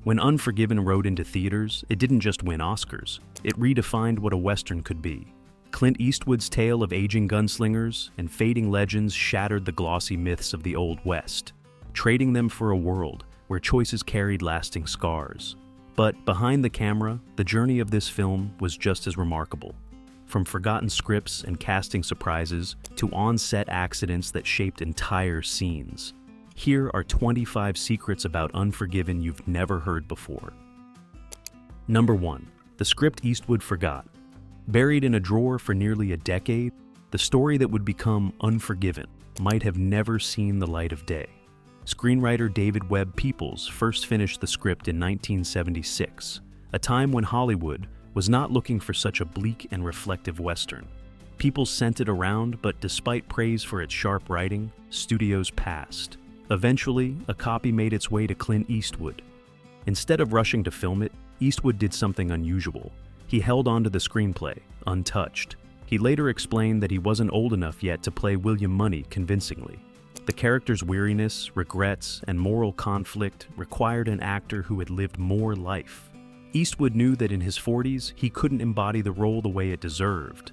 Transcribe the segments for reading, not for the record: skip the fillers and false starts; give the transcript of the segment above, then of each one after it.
When Unforgiven rode into theaters, it didn't just win Oscars, it redefined what a Western could be. Clint Eastwood's tale of aging gunslingers and fading legends shattered the glossy myths of the Old West, trading them for a world where choices carried lasting scars. But behind the camera, the journey of this film was just as remarkable. From forgotten scripts and casting surprises to on-set accidents that shaped entire scenes. Here are 25 secrets about Unforgiven you've never heard before. Number 1. The script Eastwood forgot. Buried in a drawer for nearly a decade, the story that would become Unforgiven might have never seen the light of day. Screenwriter David Webb Peoples first finished the script in 1976, a time when Hollywood was not looking for such a bleak and reflective Western. Peoples sent it around, but despite praise for its sharp writing, studios passed. Eventually, a copy made its way to Clint Eastwood. Instead of rushing to film it, Eastwood did something unusual. He held onto the screenplay, untouched. He later explained that he wasn't old enough yet to play William Money convincingly. The character's weariness, regrets, and moral conflict required an actor who had lived more life. Eastwood knew that in his 40s, he couldn't embody the role the way it deserved.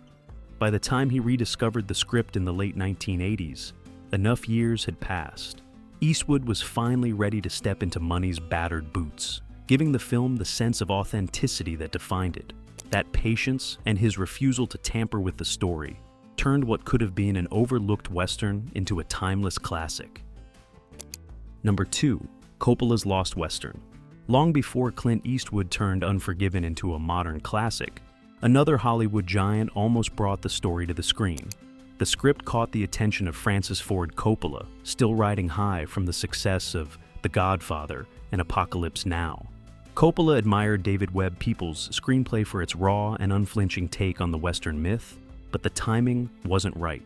By the time he rediscovered the script in the late 1980s, enough years had passed. Eastwood was finally ready to step into Money's battered boots, giving the film the sense of authenticity that defined it. That patience and his refusal to tamper with the story turned what could have been an overlooked Western into a timeless classic. Number 2. Coppola's Lost Western. Long before Clint Eastwood turned Unforgiven into a modern classic, another Hollywood giant almost brought the story to the screen. The script caught the attention of Francis Ford Coppola, still riding high from the success of The Godfather and Apocalypse Now. Coppola admired David Webb Peoples' screenplay for its raw and unflinching take on the Western myth, but the timing wasn't right.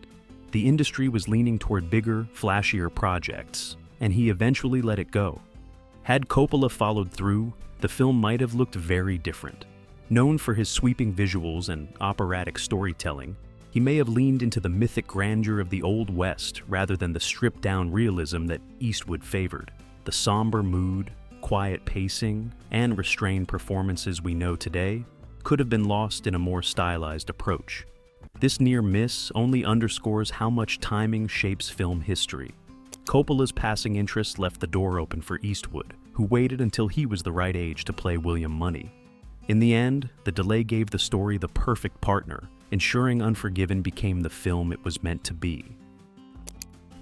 The industry was leaning toward bigger, flashier projects, and he eventually let it go. Had Coppola followed through, the film might have looked very different. Known for his sweeping visuals and operatic storytelling, he may have leaned into the mythic grandeur of the Old West rather than the stripped-down realism that Eastwood favored. The somber mood, quiet pacing, and restrained performances we know today could have been lost in a more stylized approach. This near miss only underscores how much timing shapes film history. Coppola's passing interest left the door open for Eastwood, who waited until he was the right age to play William Money. In the end, the delay gave the story the perfect partner, ensuring Unforgiven became the film it was meant to be.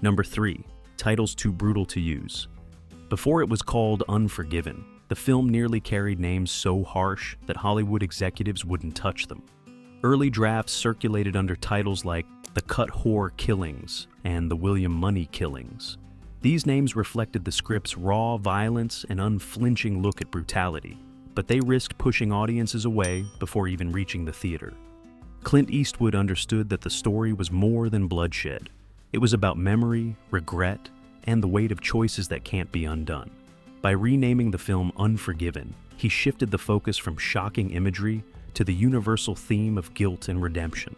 Number 3. Titles too brutal to use. Before it was called Unforgiven, the film nearly carried names so harsh that Hollywood executives wouldn't touch them. Early drafts circulated under titles like The Cut Whore Killings and The William Money Killings. These names reflected the script's raw violence and unflinching look at brutality, but they risked pushing audiences away before even reaching the theater. Clint Eastwood understood that the story was more than bloodshed. It was about memory, regret, and the weight of choices that can't be undone. By renaming the film Unforgiven, he shifted the focus from shocking imagery to the universal theme of guilt and redemption.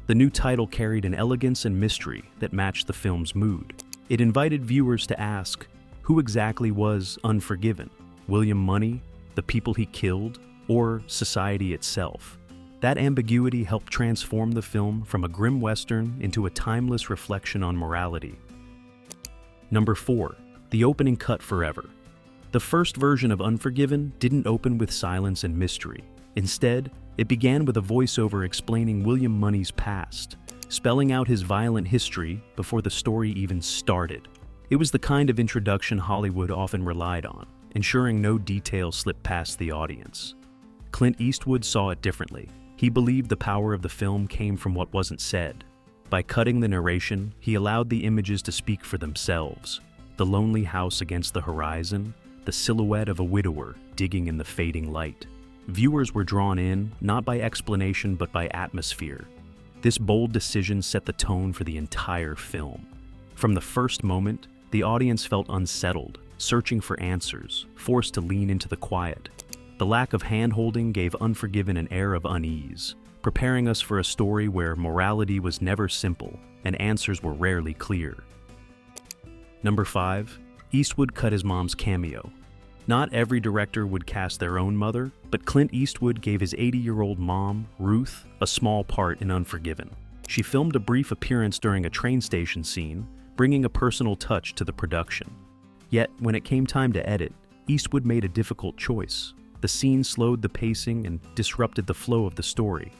The new title carried an elegance and mystery that matched the film's mood. It invited viewers to ask, who exactly was Unforgiven? William Money, the people he killed, or society itself? That ambiguity helped transform the film from a grim Western into a timeless reflection on morality. Number 4. The opening cut forever. The first version of Unforgiven didn't open with silence and mystery. Instead, it began with a voiceover explaining William Money's past, spelling out his violent history before the story even started. It was the kind of introduction Hollywood often relied on, ensuring no detail slipped past the audience. Clint Eastwood saw it differently. He believed the power of the film came from what wasn't said. By cutting the narration, he allowed the images to speak for themselves. The lonely house against the horizon, the silhouette of a widower digging in the fading light. Viewers were drawn in, not by explanation but by atmosphere. This bold decision set the tone for the entire film. From the first moment, the audience felt unsettled, searching for answers, forced to lean into the quiet. The lack of hand-holding gave Unforgiven an air of unease, preparing us for a story where morality was never simple and answers were rarely clear. Number 5. Eastwood cut his mom's cameo. Not every director would cast their own mother, but Clint Eastwood gave his 80-year-old mom, Ruth, a small part in Unforgiven. She filmed a brief appearance during a train station scene, bringing a personal touch to the production. Yet, when it came time to edit, Eastwood made a difficult choice. The scene slowed the pacing and disrupted the flow of the story.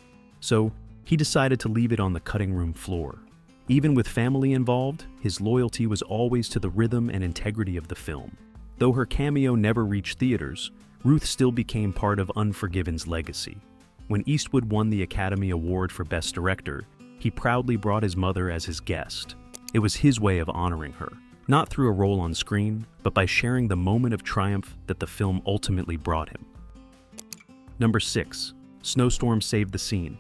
So, he decided to leave it on the cutting room floor. Even with family involved, his loyalty was always to the rhythm and integrity of the film. Though her cameo never reached theaters, Ruth still became part of Unforgiven's legacy. When Eastwood won the Academy Award for Best Director, he proudly brought his mother as his guest. It was his way of honoring her, not through a role on screen, but by sharing the moment of triumph that the film ultimately brought him. Number 6. Snowstorm saved the scene.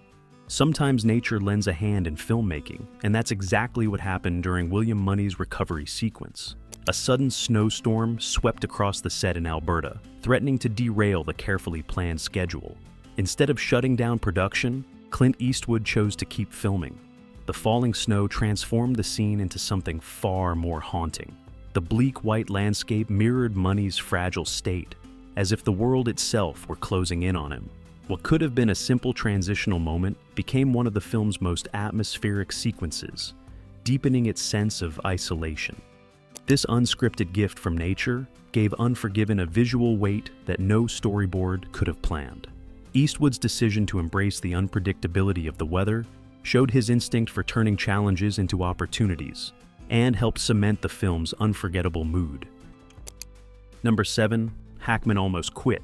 Sometimes nature lends a hand in filmmaking, and that's exactly what happened during William Money's recovery sequence. A sudden snowstorm swept across the set in Alberta, threatening to derail the carefully planned schedule. Instead of shutting down production, Clint Eastwood chose to keep filming. The falling snow transformed the scene into something far more haunting. The bleak white landscape mirrored Money's fragile state, as if the world itself were closing in on him. What could have been a simple transitional moment became one of the film's most atmospheric sequences, deepening its sense of isolation. This unscripted gift from nature gave Unforgiven a visual weight that no storyboard could have planned. Eastwood's decision to embrace the unpredictability of the weather showed his instinct for turning challenges into opportunities, and helped cement the film's unforgettable mood. Number 7. Hackman almost quit.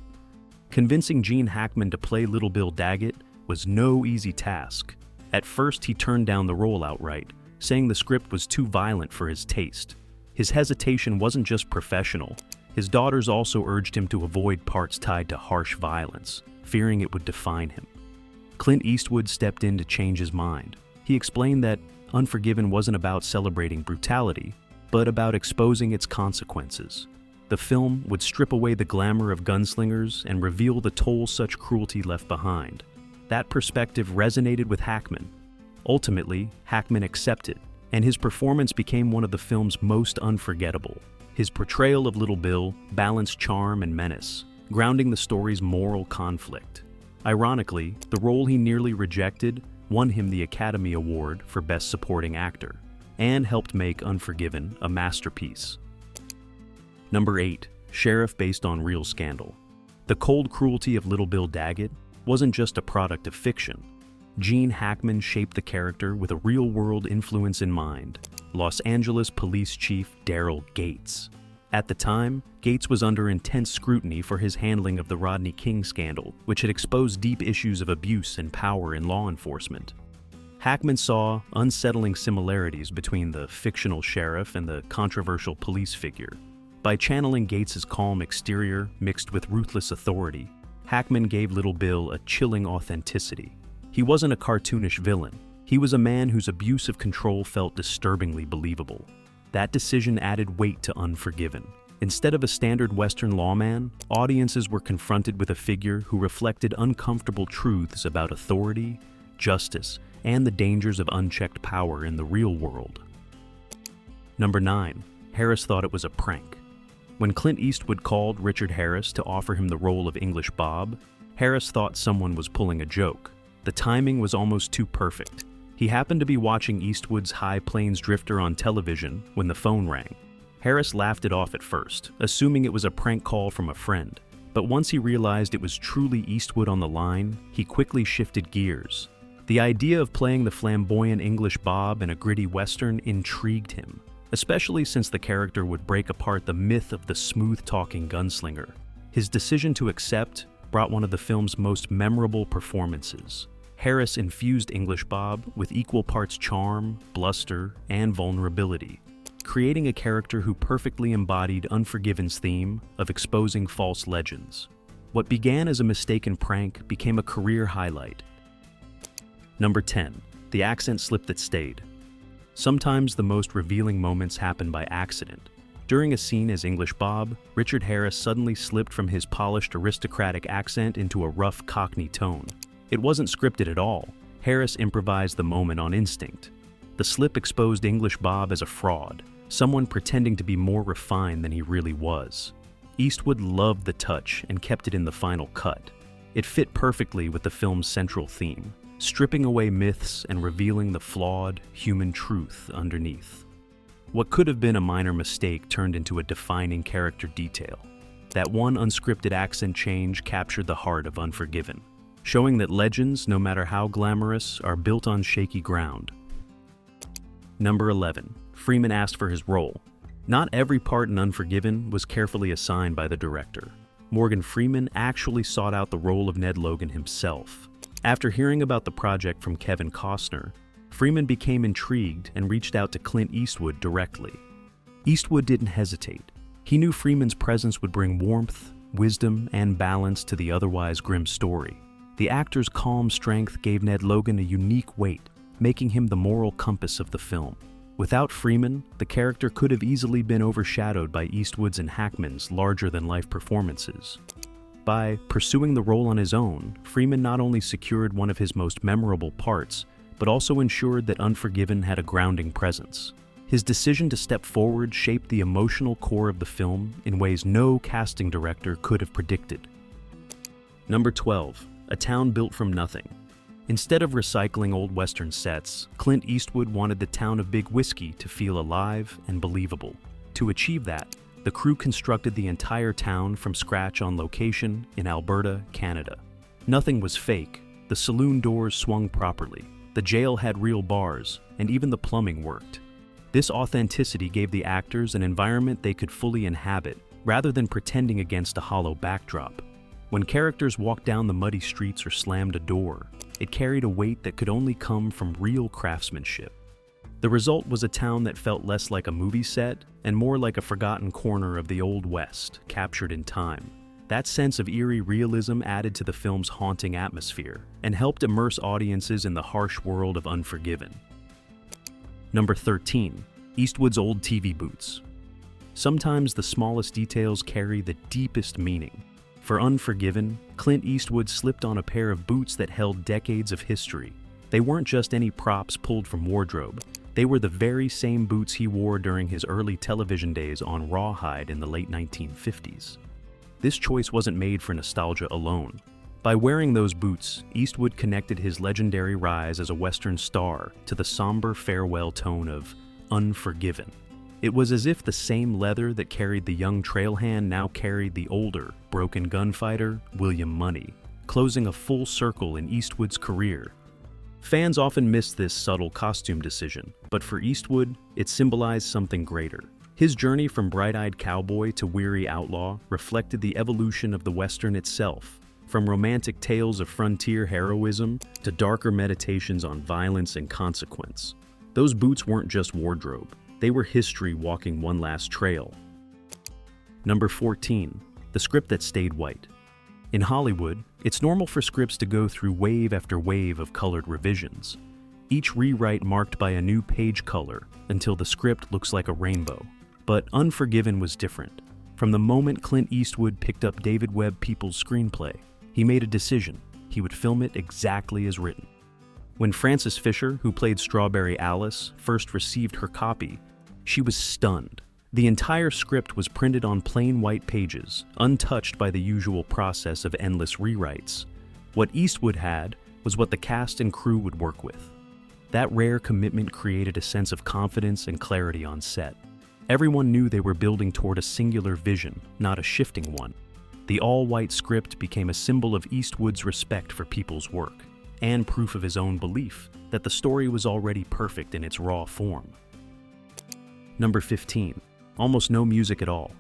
Convincing Gene Hackman to play Little Bill Daggett was no easy task. At first, he turned down the role outright, saying the script was too violent for his taste. His hesitation wasn't just professional. His daughters also urged him to avoid parts tied to harsh violence, fearing it would define him. Clint Eastwood stepped in to change his mind. He explained that Unforgiven wasn't about celebrating brutality, but about exposing its consequences. The film would strip away the glamour of gunslingers and reveal the toll such cruelty left behind. That perspective resonated with Hackman. Ultimately, Hackman accepted, and his performance became one of the film's most unforgettable. His portrayal of Little Bill balanced charm and menace, grounding the story's moral conflict. Ironically, the role he nearly rejected won him the Academy Award for Best Supporting Actor, and helped make Unforgiven a masterpiece. Number 8. Sheriff based on real scandal. The cold cruelty of Little Bill Daggett wasn't just a product of fiction. Gene Hackman shaped the character with a real-world influence in mind: Los Angeles Police Chief Daryl Gates. At the time, Gates was under intense scrutiny for his handling of the Rodney King scandal, which had exposed deep issues of abuse and power in law enforcement. Hackman saw unsettling similarities between the fictional sheriff and the controversial police figure. By channeling Gates's calm exterior mixed with ruthless authority, Hackman gave Little Bill a chilling authenticity. He wasn't a cartoonish villain. He was a man whose abuse of control felt disturbingly believable. That decision added weight to Unforgiven. Instead of a standard Western lawman, audiences were confronted with a figure who reflected uncomfortable truths about authority, justice, and the dangers of unchecked power in the real world. Number 9. Harris thought it was a prank. When Clint Eastwood called Richard Harris to offer him the role of English Bob, Harris thought someone was pulling a joke. The timing was almost too perfect. He happened to be watching Eastwood's High Plains Drifter on television when the phone rang. Harris laughed it off at first, assuming it was a prank call from a friend. But once he realized it was truly Eastwood on the line, he quickly shifted gears. The idea of playing the flamboyant English Bob in a gritty Western intrigued him, especially since the character would break apart the myth of the smooth-talking gunslinger. His decision to accept brought one of the film's most memorable performances. Harris infused English Bob with equal parts charm, bluster, and vulnerability, creating a character who perfectly embodied Unforgiven's theme of exposing false legends. What began as a mistaken prank became a career highlight. Number 10. The accent slip that stayed. Sometimes the most revealing moments happen by accident. During a scene as English Bob, Richard Harris suddenly slipped from his polished aristocratic accent into a rough Cockney tone. It wasn't scripted at all. Harris improvised the moment on instinct. The slip exposed English Bob as a fraud, someone pretending to be more refined than he really was. Eastwood loved the touch and kept it in the final cut. It fit perfectly with the film's central theme, stripping away myths and revealing the flawed, human truth underneath. What could have been a minor mistake turned into a defining character detail. That one unscripted accent change captured the heart of Unforgiven, showing that legends, no matter how glamorous, are built on shaky ground. Number 11. Freeman asked for his role. Not every part in Unforgiven was carefully assigned by the director. Morgan Freeman actually sought out the role of Ned Logan himself. After hearing about the project from Kevin Costner, Freeman became intrigued and reached out to Clint Eastwood directly. Eastwood didn't hesitate. He knew Freeman's presence would bring warmth, wisdom, and balance to the otherwise grim story. The actor's calm strength gave Ned Logan a unique weight, making him the moral compass of the film. Without Freeman, the character could have easily been overshadowed by Eastwood's and Hackman's larger-than-life performances. By pursuing the role on his own, Freeman not only secured one of his most memorable parts, but also ensured that Unforgiven had a grounding presence. His decision to step forward shaped the emotional core of the film in ways no casting director could have predicted. Number 12. A Town Built from Nothing. Instead of recycling old Western sets, Clint Eastwood wanted the town of Big Whiskey to feel alive and believable. To achieve that, the crew constructed the entire town from scratch on location in Alberta, Canada. Nothing was fake. The saloon doors swung properly, the jail had real bars, and even the plumbing worked. This authenticity gave the actors an environment they could fully inhabit, rather than pretending against a hollow backdrop. When characters walked down the muddy streets or slammed a door, it carried a weight that could only come from real craftsmanship. The result was a town that felt less like a movie set and more like a forgotten corner of the Old West, captured in time. That sense of eerie realism added to the film's haunting atmosphere and helped immerse audiences in the harsh world of Unforgiven. Number 13. Eastwood's old TV boots. Sometimes the smallest details carry the deepest meaning. For Unforgiven, Clint Eastwood slipped on a pair of boots that held decades of history. They weren't just any props pulled from wardrobe. They were the very same boots he wore during his early television days on Rawhide in the late 1950s. This choice wasn't made for nostalgia alone. By wearing those boots, Eastwood connected his legendary rise as a Western star to the somber farewell tone of Unforgiven. It was as if the same leather that carried the young trailhand now carried the older, broken gunfighter, William Money, closing a full circle in Eastwood's career. Fans often miss this subtle costume decision, but for Eastwood, it symbolized something greater. His journey from bright-eyed cowboy to weary outlaw reflected the evolution of the Western itself, from romantic tales of frontier heroism to darker meditations on violence and consequence. Those boots weren't just wardrobe. They were history walking one last trail. Number 14. The script that stayed white. In Hollywood, it's normal for scripts to go through wave after wave of colored revisions, each rewrite marked by a new page color until the script looks like a rainbow. But Unforgiven was different. From the moment Clint Eastwood picked up David Webb Peoples' screenplay, he made a decision. He would film it exactly as written. When Frances Fisher, who played Strawberry Alice, first received her copy, she was stunned. The entire script was printed on plain white pages, untouched by the usual process of endless rewrites. What Eastwood had was what the cast and crew would work with. That rare commitment created a sense of confidence and clarity on set. Everyone knew they were building toward a singular vision, not a shifting one. The all-white script became a symbol of Eastwood's respect for people's work, and proof of his own belief that the story was already perfect in its raw form. Number 15. Almost no music at all.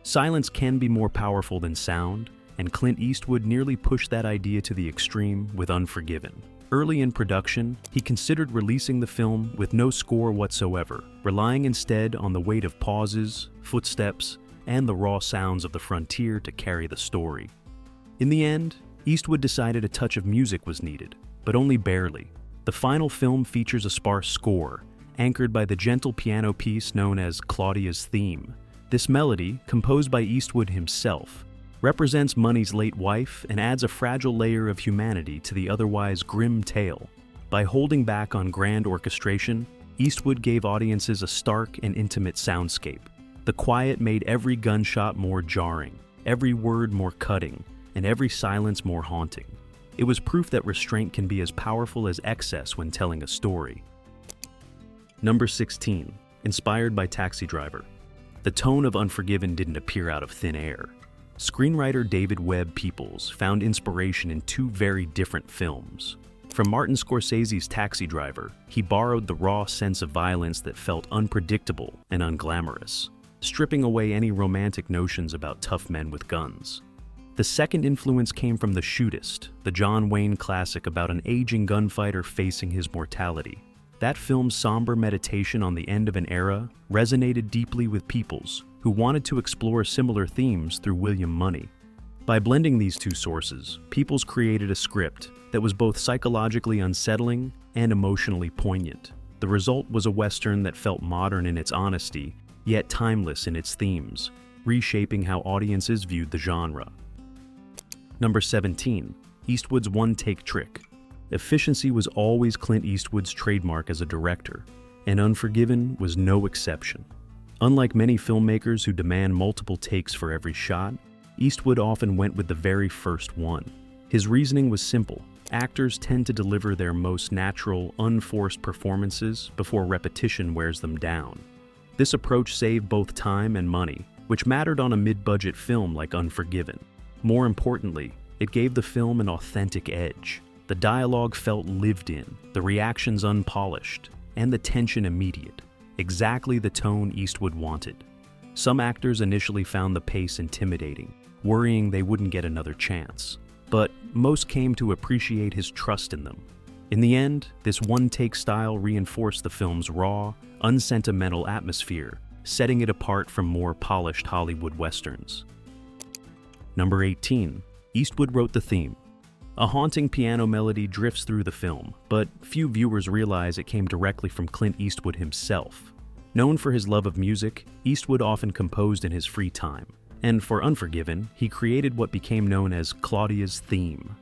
Silence can be more powerful than sound, and Clint Eastwood nearly pushed that idea to the extreme with Unforgiven. Early in production, he considered releasing the film with no score whatsoever, relying instead on the weight of pauses, footsteps, and the raw sounds of the frontier to carry the story. In the end, Eastwood decided a touch of music was needed, but only barely. The final film features a sparse score, anchored by the gentle piano piece known as Claudia's Theme. This melody, composed by Eastwood himself, represents Money's late wife and adds a fragile layer of humanity to the otherwise grim tale. By holding back on grand orchestration, Eastwood gave audiences a stark and intimate soundscape. The quiet made every gunshot more jarring, every word more cutting, and every silence more haunting. It was proof that restraint can be as powerful as excess when telling a story. Number 16. Inspired by Taxi Driver. The tone of Unforgiven didn't appear out of thin air. Screenwriter David Webb Peoples found inspiration in two very different films. From Martin Scorsese's Taxi Driver, he borrowed the raw sense of violence that felt unpredictable and unglamorous, stripping away any romantic notions about tough men with guns. The second influence came from The Shootist, the John Wayne classic about an aging gunfighter facing his mortality. That film's somber meditation on the end of an era resonated deeply with Peoples, who wanted to explore similar themes through William Money. By blending these two sources, Peoples created a script that was both psychologically unsettling and emotionally poignant. The result was a Western that felt modern in its honesty, yet timeless in its themes, reshaping how audiences viewed the genre. Number 17. Eastwood's one-take trick. Efficiency was always Clint Eastwood's trademark as a director, and Unforgiven was no exception. Unlike many filmmakers who demand multiple takes for every shot, Eastwood often went with the very first one. His reasoning was simple. Actors tend to deliver their most natural, unforced performances before repetition wears them down. This approach saved both time and money, which mattered on a mid-budget film like Unforgiven. More importantly, it gave the film an authentic edge. The dialogue felt lived in, the reactions unpolished, and the tension immediate. Exactly the tone Eastwood wanted. Some actors initially found the pace intimidating, worrying they wouldn't get another chance. But most came to appreciate his trust in them. In the end, this one-take style reinforced the film's raw, unsentimental atmosphere, setting it apart from more polished Hollywood westerns. Number 18. Eastwood wrote the theme. A haunting piano melody drifts through the film, but few viewers realize it came directly from Clint Eastwood himself. Known for his love of music, Eastwood often composed in his free time, and for Unforgiven, he created what became known as Claudia's theme.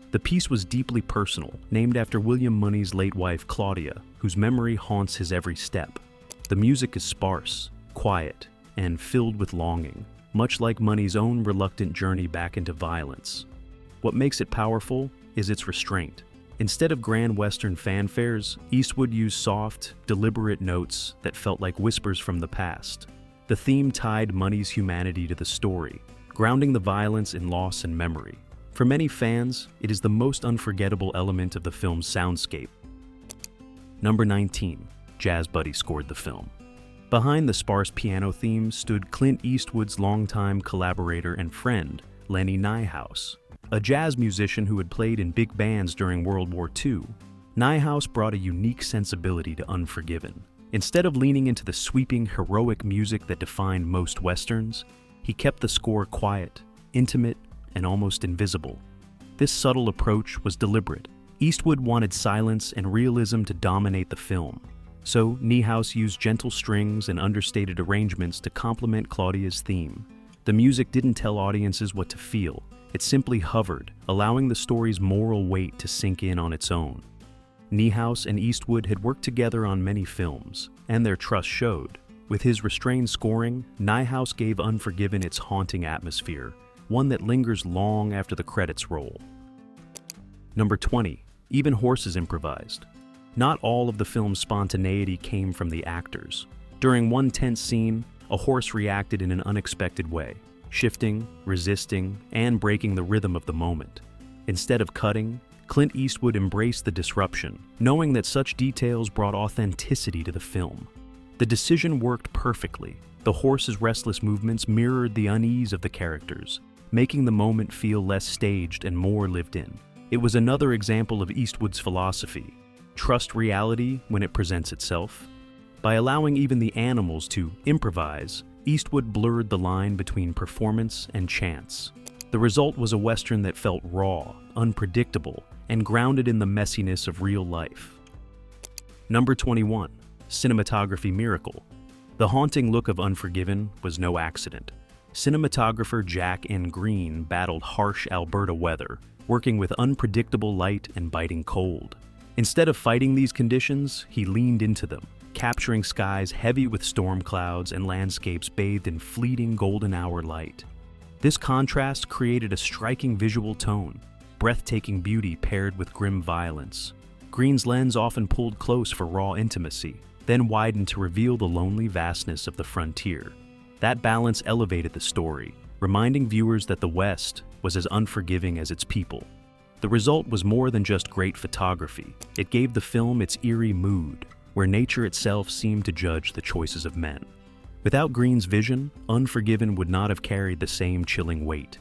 The piece was deeply personal, named after William Money's late wife Claudia, whose memory haunts his every step. The music is sparse, quiet, and filled with longing, much like Money's own reluctant journey back into violence. What makes it powerful is its restraint. Instead of grand Western fanfares, Eastwood used soft, deliberate notes that felt like whispers from the past. The theme tied Money's humanity to the story, grounding the violence in loss and memory. For many fans, it is the most unforgettable element of the film's soundscape. Number 19. Jazz Buddy scored the film. Behind the sparse piano theme stood Clint Eastwood's longtime collaborator and friend, Lenny Niehaus. A jazz musician who had played in big bands during World War II, Niehaus brought a unique sensibility to Unforgiven. Instead of leaning into the sweeping, heroic music that defined most Westerns, he kept the score quiet, intimate, and almost invisible. This subtle approach was deliberate. Eastwood wanted silence and realism to dominate the film, so Niehaus used gentle strings and understated arrangements to complement Claudia's theme. The music didn't tell audiences what to feel. It simply hovered, allowing the story's moral weight to sink in on its own. Niehaus and Eastwood had worked together on many films, and their trust showed. With his restrained scoring, Niehaus gave Unforgiven its haunting atmosphere, one that lingers long after the credits roll. Number 20. Even horses improvised. Not all of the film's spontaneity came from the actors. During one tense scene, a horse reacted in an unexpected way, shifting, resisting, and breaking the rhythm of the moment. Instead of cutting, Clint Eastwood embraced the disruption, knowing that such details brought authenticity to the film. The decision worked perfectly. The horse's restless movements mirrored the unease of the characters, making the moment feel less staged and more lived in. It was another example of Eastwood's philosophy: trust reality when it presents itself. By allowing even the animals to improvise, Eastwood blurred the line between performance and chance. The result was a Western that felt raw, unpredictable, and grounded in the messiness of real life. Number 21. Cinematography miracle. The haunting look of Unforgiven was no accident. Cinematographer Jack N. Green battled harsh Alberta weather, working with unpredictable light and biting cold. Instead of fighting these conditions, he leaned into them, capturing skies heavy with storm clouds and landscapes bathed in fleeting golden hour light. This contrast created a striking visual tone, breathtaking beauty paired with grim violence. Green's lens often pulled close for raw intimacy, then widened to reveal the lonely vastness of the frontier. That balance elevated the story, reminding viewers that the West was as unforgiving as its people. The result was more than just great photography. It gave the film its eerie mood, where nature itself seemed to judge the choices of men. Without Green's vision, Unforgiven would not have carried the same chilling weight.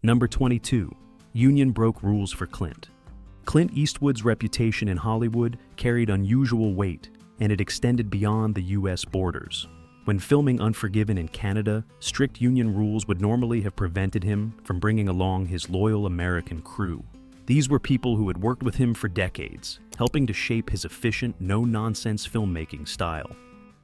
Number 22. Union broke rules for Clint. Clint Eastwood's reputation in Hollywood carried unusual weight, and it extended beyond the U.S. borders. When filming Unforgiven in Canada, strict union rules would normally have prevented him from bringing along his loyal American crew. These were people who had worked with him for decades, helping to shape his efficient, no-nonsense filmmaking style.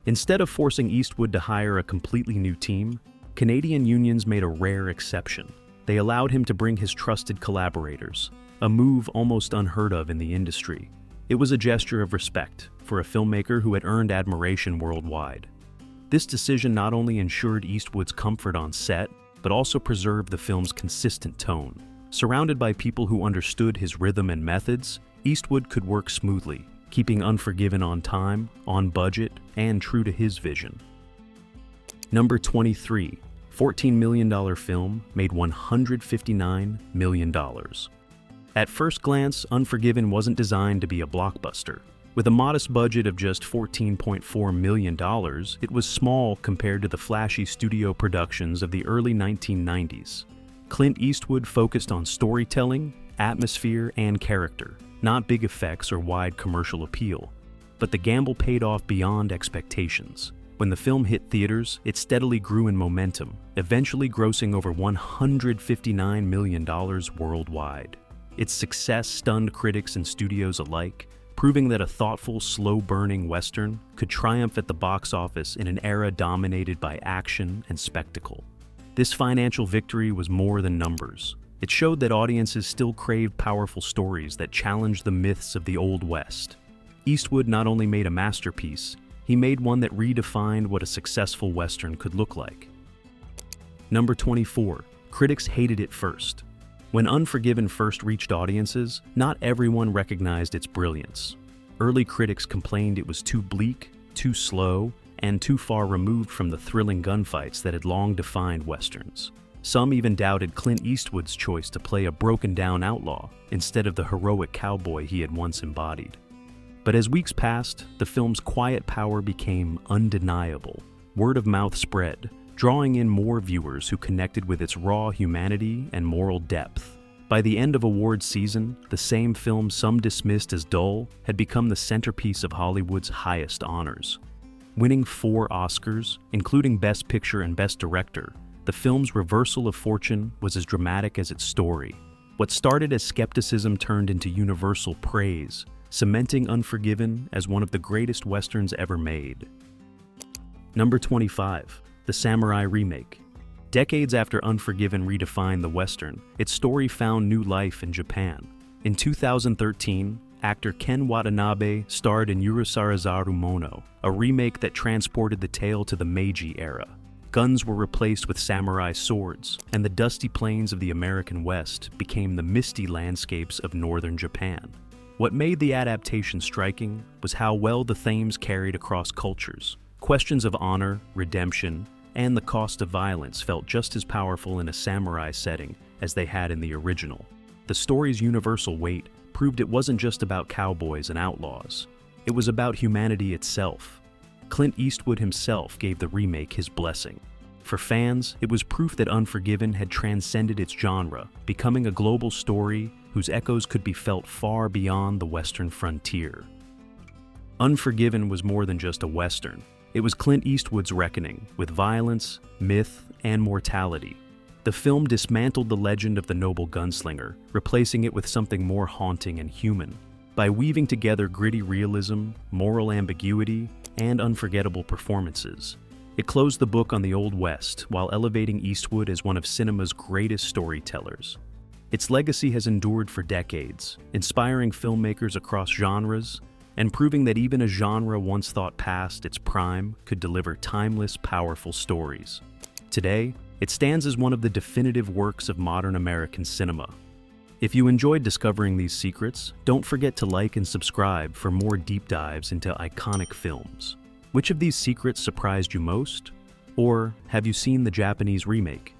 Instead of forcing Eastwood to hire a completely new team, Canadian unions made a rare exception. They allowed him to bring his trusted collaborators, a move almost unheard of in the industry. It was a gesture of respect for a filmmaker who had earned admiration worldwide. This decision not only ensured Eastwood's comfort on set, but also preserved the film's consistent tone. Surrounded by people who understood his rhythm and methods, Eastwood could work smoothly, keeping Unforgiven on time, on budget, and true to his vision. Number 23. $14 million film made $159 million. At first glance, Unforgiven wasn't designed to be a blockbuster. With a modest budget of just $14.4 million, it was small compared to the flashy studio productions of the early 1990s. Clint Eastwood focused on storytelling, atmosphere, and character, not big effects or wide commercial appeal. But the gamble paid off beyond expectations. When the film hit theaters, it steadily grew in momentum, eventually grossing over $159 million worldwide. Its success stunned critics and studios alike, proving that a thoughtful, slow-burning Western could triumph at the box office in an era dominated by action and spectacle. This financial victory was more than numbers. It showed that audiences still craved powerful stories that challenged the myths of the Old West. Eastwood not only made a masterpiece, he made one that redefined what a successful Western could look like. Number 24. Critics hated it first. When Unforgiven first reached audiences, not everyone recognized its brilliance. Early critics complained it was too bleak, too slow, and too far removed from the thrilling gunfights that had long defined Westerns. Some even doubted Clint Eastwood's choice to play a broken-down outlaw instead of the heroic cowboy he had once embodied. But as weeks passed, the film's quiet power became undeniable. Word of mouth spread, drawing in more viewers who connected with its raw humanity and moral depth. By the end of awards season, the same film some dismissed as dull had become the centerpiece of Hollywood's highest honors. Winning 4 Oscars, including Best Picture and Best Director, the film's reversal of fortune was as dramatic as its story. What started as skepticism turned into universal praise, cementing Unforgiven as one of the greatest Westerns ever made. Number 25. The Samurai Remake. Decades after Unforgiven redefined the Western, its story found new life in Japan. In 2013, actor Ken Watanabe starred in Urusarazaru Mono, a remake that transported the tale to the Meiji era. Guns were replaced with samurai swords, and the dusty plains of the American West became the misty landscapes of northern Japan. What made the adaptation striking was how well the themes carried across cultures. Questions of honor, redemption, and the cost of violence felt just as powerful in a samurai setting as they had in the original. The story's universal weight proved it wasn't just about cowboys and outlaws. It was about humanity itself. Clint Eastwood himself gave the remake his blessing. For fans, it was proof that Unforgiven had transcended its genre, becoming a global story whose echoes could be felt far beyond the Western frontier. Unforgiven was more than just a Western. It was Clint Eastwood's reckoning with violence, myth, and mortality. The film dismantled the legend of the noble gunslinger, replacing it with something more haunting and human. By weaving together gritty realism, moral ambiguity, and unforgettable performances, it closed the book on the Old West while elevating Eastwood as one of cinema's greatest storytellers. Its legacy has endured for decades, inspiring filmmakers across genres and proving that even a genre once thought past its prime could deliver timeless, powerful stories. Today, It stands as one of the definitive works of modern American cinema. If you enjoyed discovering these secrets, don't forget to like and subscribe for more deep dives into iconic films. Which of these secrets surprised you most? Or have you seen the Japanese remake?